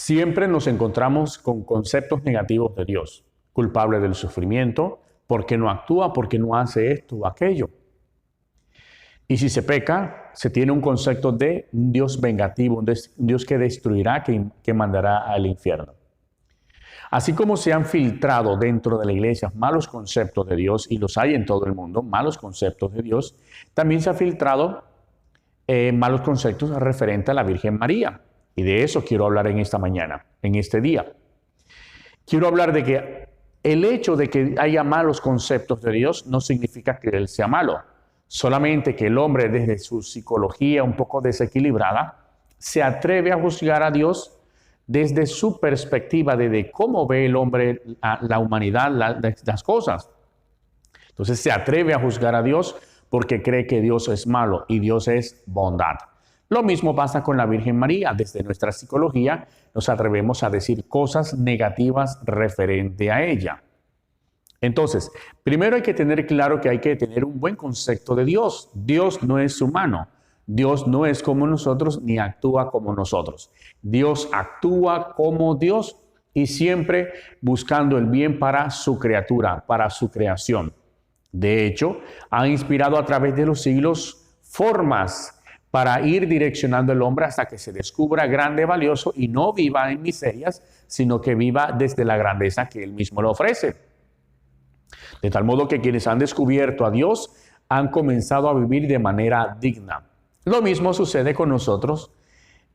Siempre nos encontramos con conceptos negativos de Dios, culpable del sufrimiento, porque no actúa, porque no hace esto o aquello. Y si se peca, se tiene un concepto de un Dios vengativo, un Dios que destruirá, que mandará al infierno. Así como se han filtrado dentro de la iglesia malos conceptos de Dios, y los hay en todo el mundo, malos conceptos de Dios, también se ha filtrado malos conceptos referentes a la Virgen María. Y de eso quiero hablar en esta mañana, en este día. Quiero hablar de que el hecho de que haya malos conceptos de Dios no significa que Él sea malo. Solamente que el hombre, desde su psicología un poco desequilibrada, se atreve a juzgar a Dios desde su perspectiva de cómo ve el hombre, la humanidad, las cosas. Entonces se atreve a juzgar a Dios porque cree que Dios es malo y Dios es bondad. Lo mismo pasa con la Virgen María. Desde nuestra psicología nos atrevemos a decir cosas negativas referente a ella. Entonces, primero hay que tener claro que hay que tener un buen concepto de Dios. Dios no es humano. Dios no es como nosotros ni actúa como nosotros. Dios actúa como Dios y siempre buscando el bien para su criatura, para su creación. De hecho, ha inspirado a través de los siglos formas para ir direccionando al hombre hasta que se descubra grande, valioso y no viva en miserias, sino que viva desde la grandeza que Él mismo le ofrece. De tal modo que quienes han descubierto a Dios han comenzado a vivir de manera digna. Lo mismo sucede con nosotros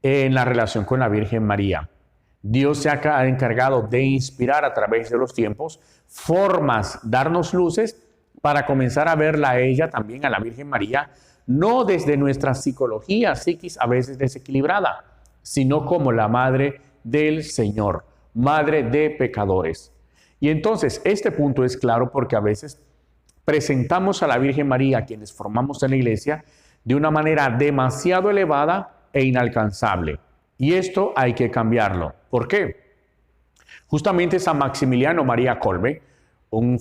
en la relación con la Virgen María. Dios se ha encargado de inspirar a través de los tiempos formas, darnos luces para comenzar a verla a ella, también a la Virgen María, no desde nuestra psicología psiquis a veces desequilibrada, sino como la madre del Señor, madre de pecadores. Y entonces este punto es claro porque a veces presentamos a la Virgen María, quienes formamos en la iglesia, de una manera demasiado elevada e inalcanzable. Y esto hay que cambiarlo. ¿Por qué? Justamente San Maximiliano María Kolbe, un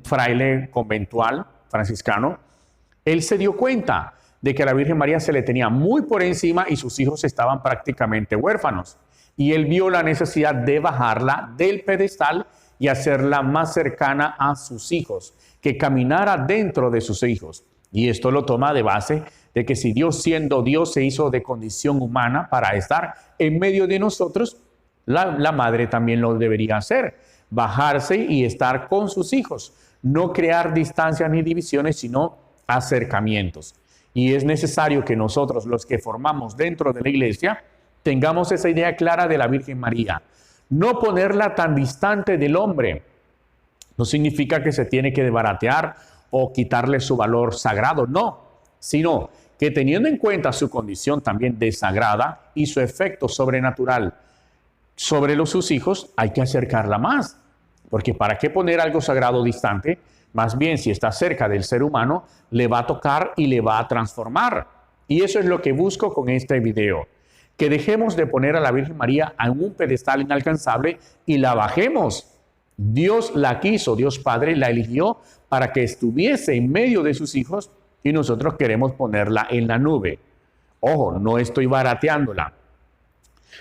fraile conventual franciscano, él se dio cuenta de que a la Virgen María se le tenía muy por encima y sus hijos estaban prácticamente huérfanos. Y él vio la necesidad de bajarla del pedestal y hacerla más cercana a sus hijos, que caminara dentro de sus hijos. Y esto lo toma de base de que si Dios, siendo Dios, se hizo de condición humana para estar en medio de nosotros, la madre también lo debería hacer, bajarse y estar con sus hijos, no crear distancias ni divisiones, sino acercamientos. Y es necesario que nosotros, los que formamos dentro de la iglesia, tengamos esa idea clara de la Virgen María. No ponerla tan distante del hombre. No significa que se tiene que desbaratear o quitarle su valor sagrado, no, sino que teniendo en cuenta su condición también de sagrada y su efecto sobrenatural sobre sus hijos, hay que acercarla más. Porque ¿para qué poner algo sagrado distante? Más bien, si está cerca del ser humano, le va a tocar y le va a transformar. Y eso es lo que busco con este video. Que dejemos de poner a la Virgen María en un pedestal inalcanzable y la bajemos. Dios la quiso, Dios Padre la eligió para que estuviese en medio de sus hijos y nosotros queremos ponerla en la nube. Ojo, no estoy barateándola,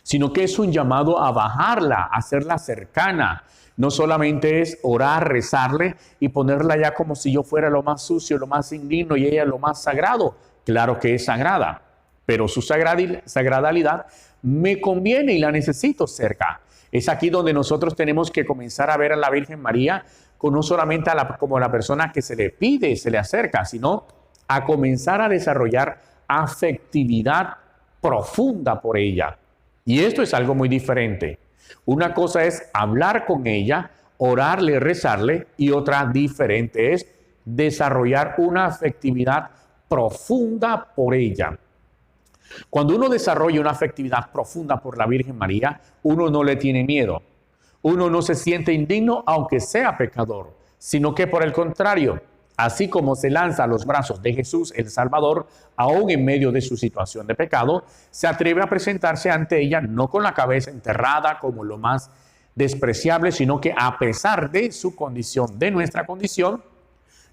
sino que es un llamado a bajarla, a hacerla cercana. No solamente es orar, rezarle y ponerla ya como si yo fuera lo más sucio, lo más indigno y ella lo más sagrado. Claro que es sagrada, pero su sagradalidad me conviene y la necesito cerca. Es aquí donde nosotros tenemos que comenzar a ver a la Virgen María no solamente como la persona que se le pide, se le acerca, sino a comenzar a desarrollar afectividad profunda por ella. Y esto es algo muy diferente. Una cosa es hablar con ella, orarle, rezarle, y otra diferente es desarrollar una afectividad profunda por ella. Cuando uno desarrolla una afectividad profunda por la Virgen María, uno no le tiene miedo. Uno no se siente indigno aunque sea pecador, sino que por el contrario, así como se lanza a los brazos de Jesús el Salvador, aún en medio de su situación de pecado, se atreve a presentarse ante ella no con la cabeza enterrada como lo más despreciable, sino que a pesar de su condición, de nuestra condición,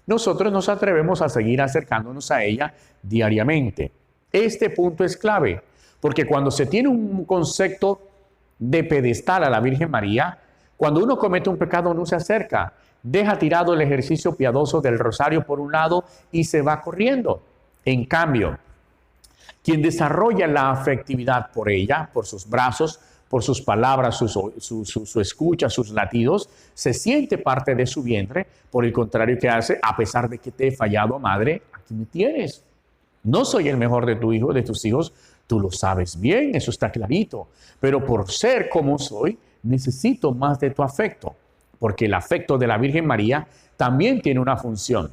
nosotros nos atrevemos a seguir acercándonos a ella diariamente. Este punto es clave, porque cuando se tiene un concepto de pedestal a la Virgen María, cuando uno comete un pecado no se acerca, deja tirado el ejercicio piadoso del rosario por un lado y se va corriendo. En cambio, quien desarrolla la afectividad por ella, por sus brazos, por sus palabras, su escucha, sus latidos, se siente parte de su vientre. Por el contrario, ¿qué hace? A pesar de que te he fallado, madre, aquí me tienes. No soy el mejor de tu hijo, de tus hijos, tú lo sabes bien, eso está clarito. Pero por ser como soy, necesito más de tu afecto, porque el afecto de la Virgen María también tiene una función.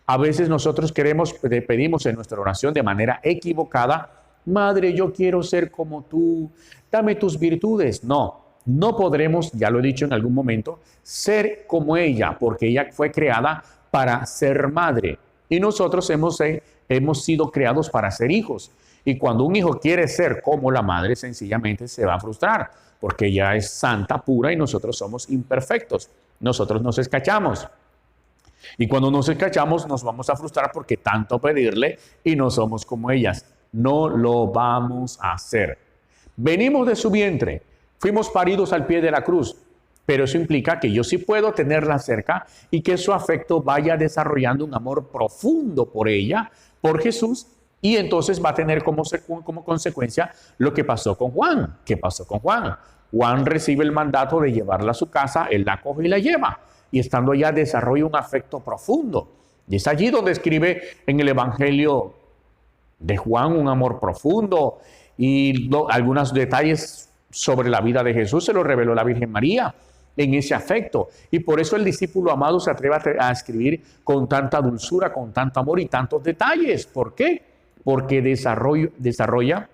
A veces nosotros pedimos en nuestra oración de manera equivocada, Madre, yo quiero ser como tú, dame tus virtudes. No, no podremos, ya lo he dicho en algún momento, ser como ella, porque ella fue creada para ser madre. Y nosotros hemos sido creados para ser hijos. Y cuando un hijo quiere ser como la madre, sencillamente se va a frustrar, porque ella es santa, pura, y nosotros somos imperfectos. Nosotros nos escachamos. Y cuando nos escachamos, nos vamos a frustrar porque tanto pedirle y no somos como ellas. No lo vamos a hacer. Venimos de su vientre, fuimos paridos al pie de la cruz, pero eso implica que yo sí puedo tenerla cerca y que su afecto vaya desarrollando un amor profundo por ella, por Jesús, y entonces va a tener como consecuencia lo que pasó con Juan. ¿Qué pasó con Juan? Juan recibe el mandato de llevarla a su casa, él la coge y la lleva, y estando allá desarrolla un afecto profundo. Y es allí donde escribe en el Evangelio de Juan un amor profundo y algunos detalles sobre la vida de Jesús se lo reveló la Virgen María en ese afecto. Y por eso el discípulo amado se atreve a escribir con tanta dulzura, con tanto amor y tantos detalles. ¿Por qué? Porque desarrolla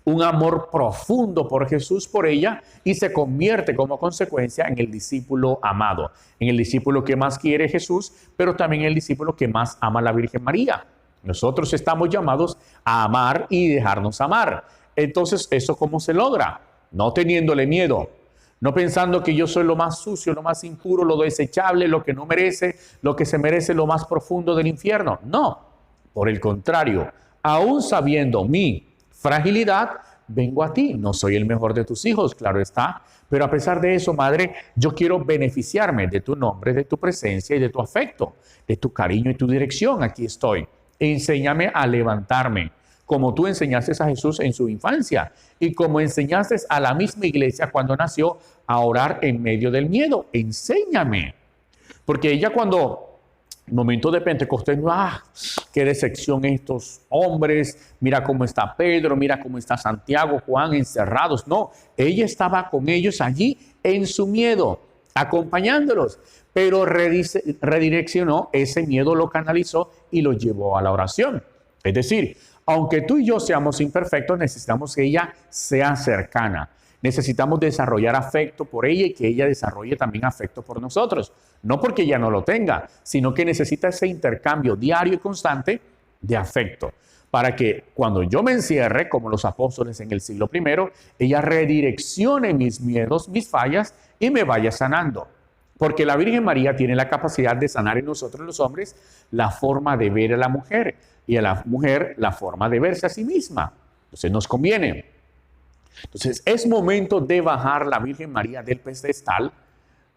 un amor profundo por Jesús, por ella, y se convierte como consecuencia en el discípulo amado, en el discípulo que más quiere Jesús, pero también el discípulo que más ama a la Virgen María. Nosotros estamos llamados a amar y dejarnos amar. Entonces, ¿eso cómo se logra? No teniéndole miedo, no pensando que yo soy lo más sucio, lo más impuro, lo desechable, lo que no merece, lo que se merece lo más profundo del infierno. No, por el contrario, aún sabiendo mi fragilidad, vengo a ti. No soy el mejor de tus hijos, claro está, pero a pesar de eso, madre, yo quiero beneficiarme de tu nombre, de tu presencia y de tu afecto, de tu cariño y tu dirección. Aquí estoy. Enséñame a levantarme, como tú enseñaste a Jesús en su infancia y como enseñaste a la misma iglesia cuando nació a orar en medio del miedo. Enséñame. Porque ella cuando, momento de Pentecostés, qué decepción estos hombres, mira cómo está Pedro, mira cómo está Santiago, Juan, encerrados. No, ella estaba con ellos allí en su miedo, acompañándolos. Pero redireccionó ese miedo, lo canalizó y lo llevó a la oración. Es decir, aunque tú y yo seamos imperfectos, necesitamos que ella sea cercana. Necesitamos desarrollar afecto por ella y que ella desarrolle también afecto por nosotros. No porque ella no lo tenga, sino que necesita ese intercambio diario y constante de afecto. Para que cuando yo me encierre, como los apóstoles en el siglo I, ella redireccione mis miedos, mis fallas y me vaya sanando. Porque la Virgen María tiene la capacidad de sanar en nosotros los hombres la forma de ver a la mujer y a la mujer la forma de verse a sí misma. Entonces nos conviene. Entonces es momento de bajar la Virgen María del pedestal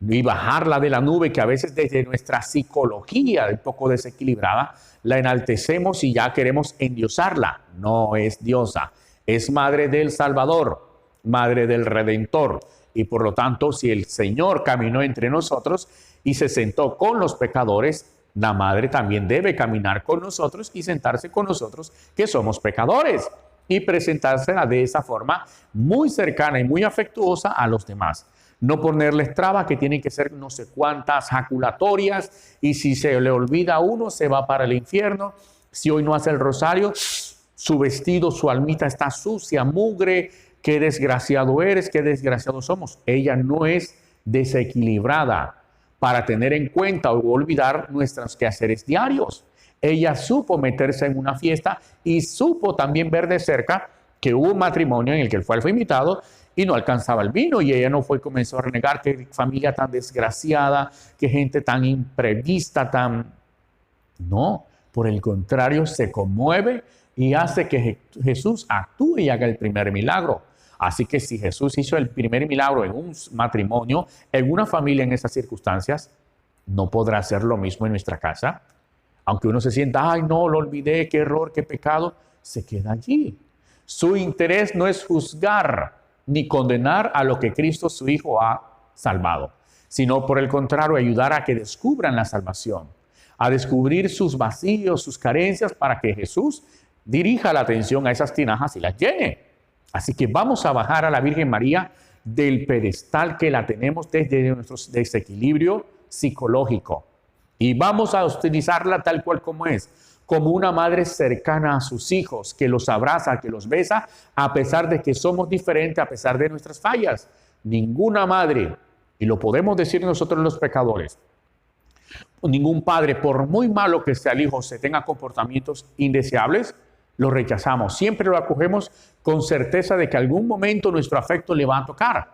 y bajarla de la nube que a veces desde nuestra psicología un poco desequilibrada la enaltecemos y ya queremos endiosarla. No es diosa, es madre del Salvador, madre del Redentor. Y por lo tanto, si el Señor caminó entre nosotros y se sentó con los pecadores, la madre también debe caminar con nosotros y sentarse con nosotros que somos pecadores y presentársela de esa forma muy cercana y muy afectuosa a los demás. No ponerles trabas que tienen que ser no sé cuántas jaculatorias y si se le olvida a uno se va para el infierno. Si hoy no hace el rosario, su vestido, su almita está sucia, mugre. Qué desgraciado eres, qué desgraciados somos. Ella no es desequilibrada para tener en cuenta o olvidar nuestros quehaceres diarios. Ella supo meterse en una fiesta y supo también ver de cerca que hubo un matrimonio en el que él fue invitado y no alcanzaba el vino y ella no fue y comenzó a renegar, qué familia tan desgraciada, qué gente tan imprevista, tan... No, por el contrario, se conmueve y hace que Jesús actúe y haga el primer milagro. Así que si Jesús hizo el primer milagro en un matrimonio, en una familia en esas circunstancias, ¿no podrá hacer lo mismo en nuestra casa? Aunque uno se sienta, ay no, lo olvidé, qué error, qué pecado, se queda allí. Su interés no es juzgar ni condenar a lo que Cristo su Hijo ha salvado, sino por el contrario, ayudar a que descubran la salvación, a descubrir sus vacíos, sus carencias, para que Jesús dirija la atención a esas tinajas y las llene. Así que vamos a bajar a la Virgen María del pedestal que la tenemos desde nuestro desequilibrio psicológico y vamos a utilizarla tal cual como es, como una madre cercana a sus hijos, que los abraza, que los besa, a pesar de que somos diferentes, a pesar de nuestras fallas. Ninguna madre, y lo podemos decir nosotros los pecadores, ningún padre, por muy malo que sea el hijo, se tenga comportamientos indeseables, lo rechazamos. Siempre lo acogemos con certeza de que algún momento nuestro afecto le va a tocar.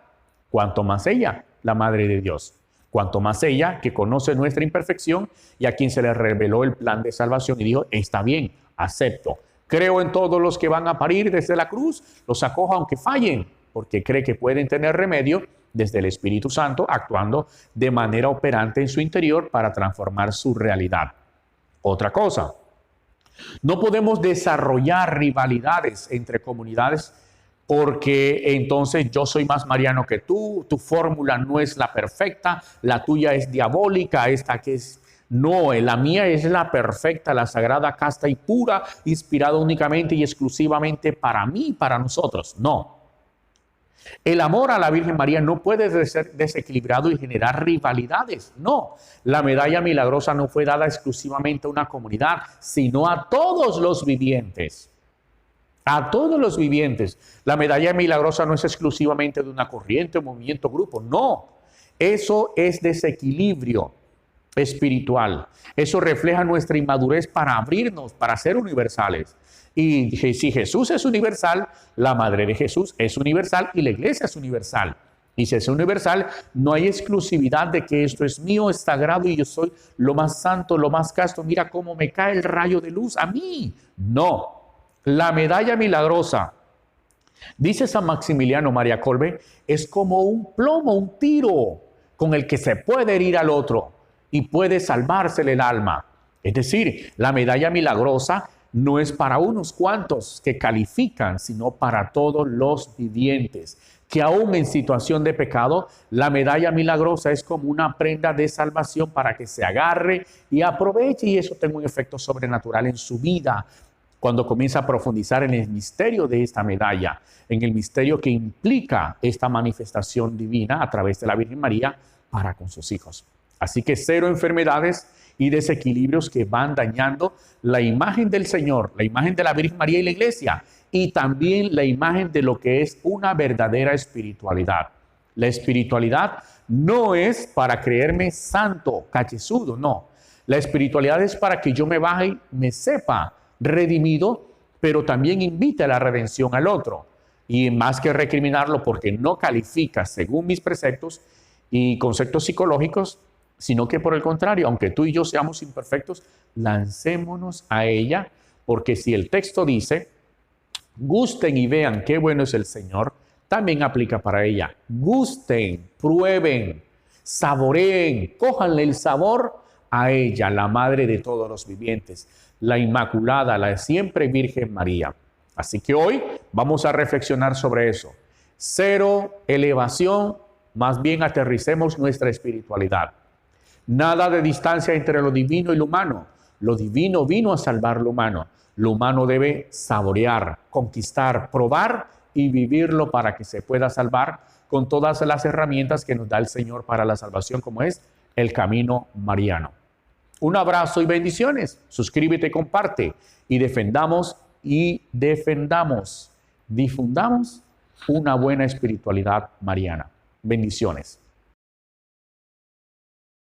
Cuanto más ella, la Madre de Dios. Cuanto más ella, que conoce nuestra imperfección y a quien se le reveló el plan de salvación y dijo, está bien, acepto. Creo en todos los que van a parir desde la cruz, los acojo aunque fallen, porque cree que pueden tener remedio desde el Espíritu Santo, actuando de manera operante en su interior para transformar su realidad. Otra cosa, no podemos desarrollar rivalidades entre comunidades porque entonces yo soy más mariano que tú, tu fórmula no es la perfecta, la tuya es diabólica, esta que es... No, la mía es la perfecta, la sagrada, casta y pura, inspirada únicamente y exclusivamente para mí, para nosotros. No. El amor a la Virgen María no puede ser desequilibrado y generar rivalidades. No, la medalla milagrosa no fue dada exclusivamente a una comunidad, sino a todos los vivientes. A todos los vivientes. La medalla milagrosa no es exclusivamente de una corriente, movimiento, grupo. No, eso es desequilibrio espiritual. Eso refleja nuestra inmadurez para abrirnos, para ser universales. Y si Jesús es universal, la Madre de Jesús es universal y la Iglesia es universal. Y si es universal, no hay exclusividad de que esto es mío, es sagrado y yo soy lo más santo, lo más casto. Mira cómo me cae el rayo de luz a mí. No. La medalla milagrosa, dice San Maximiliano María Kolbe, es como un plomo, un tiro con el que se puede herir al otro y puede salvársele el alma. Es decir, la medalla milagrosa no es para unos cuantos que califican, sino para todos los vivientes, que aún en situación de pecado, la medalla milagrosa es como una prenda de salvación para que se agarre y aproveche y eso tenga un efecto sobrenatural en su vida. Cuando comienza a profundizar en el misterio de esta medalla, en el misterio que implica esta manifestación divina a través de la Virgen María para con sus hijos. Así que cero enfermedades y desequilibrios que van dañando la imagen del Señor, la imagen de la Virgen María y la Iglesia, y también la imagen de lo que es una verdadera espiritualidad. La espiritualidad no es para creerme santo, cachezudo, no. La espiritualidad es para que yo me baje y me sepa redimido, pero también invite a la redención al otro. Y más que recriminarlo porque no califica según mis preceptos y conceptos psicológicos, sino que por el contrario, aunque tú y yo seamos imperfectos, lancémonos a ella, porque si el texto dice, gusten y vean qué bueno es el Señor, también aplica para ella. Gusten, prueben, saboreen, cójanle el sabor a ella, la Madre de todos los vivientes, la Inmaculada, la siempre Virgen María. Así que hoy vamos a reflexionar sobre eso. Cero elevación, más bien aterricemos nuestra espiritualidad. Nada de distancia entre lo divino y lo humano. Lo divino vino a salvar lo humano. Lo humano debe saborear, conquistar, probar y vivirlo para que se pueda salvar con todas las herramientas que nos da el Señor para la salvación, como es el camino mariano. Un abrazo y bendiciones. Suscríbete, comparte y difundamos una buena espiritualidad mariana. Bendiciones.